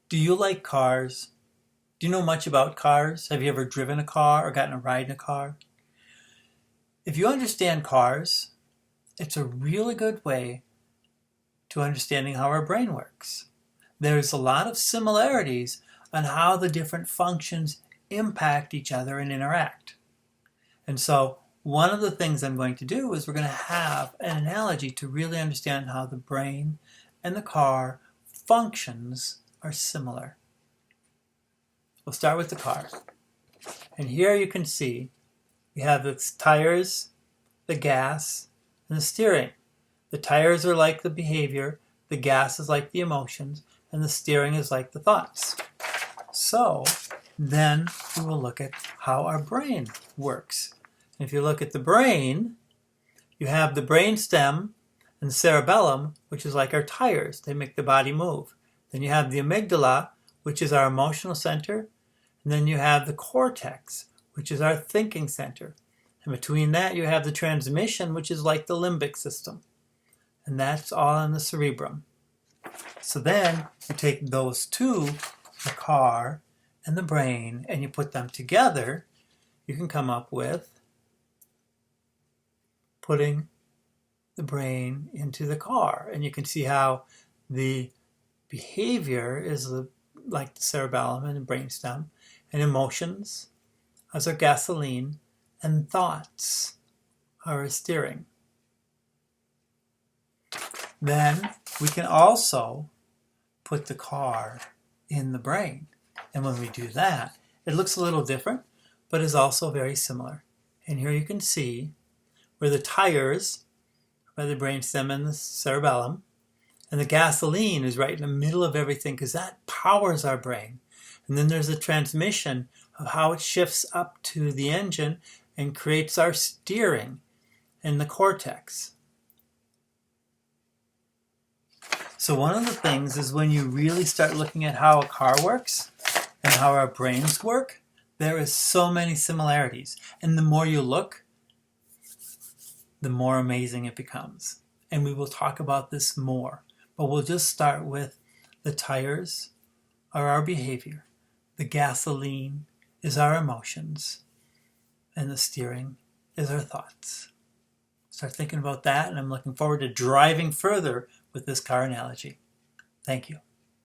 Do you like cars? Do you know much about cars? Have you ever driven a car or gotten a ride in a car? If you understand cars, it's a really good way to understanding how our brain works. There's a lot of similarities on how the different functions impact each other and interact. And so one of the things I'm going to do is we're going to have an analogy to really understand how the brain and the car functions are similar. We'll start with the car. And here you can see we have the tires, the gas, and the steering. The tires are like the behavior, the gas is like the emotions, and the steering is like the thoughts. So then we will look at how our brain works. If you look at the brain, you have the brainstem and the cerebellum, which is like our tires. They make the body move. Then you have the amygdala, which is our emotional center. And then you have the cortex, which is our thinking center. And between that, you have the transmission, which is like the limbic system. And that's all in the cerebrum. So then you take those two, the car and the brain, and you put them together, you can come up with putting the brain into the car. And you can see how the behavior is like the cerebellum and the brainstem, and emotions as our gasoline, and thoughts are our steering. Then we can also put the car in the brain. And when we do that, it looks a little different, but is also very similar. And here you can see where the tires are by the brainstem and the cerebellum, and the gasoline is right in the middle of everything because that powers our brain. And then there's a transmission of how it shifts up to the engine and creates our steering in the cortex. So one of the things is when you really start looking at how a car works and how our brains work, there is so many similarities. And the more you look, the more amazing it becomes. And we will talk about this more. But we'll just start with the tires are our behavior. The gasoline is our emotions. And the steering is our thoughts. Start thinking about that, and I'm looking forward to driving further with this car analogy. Thank you.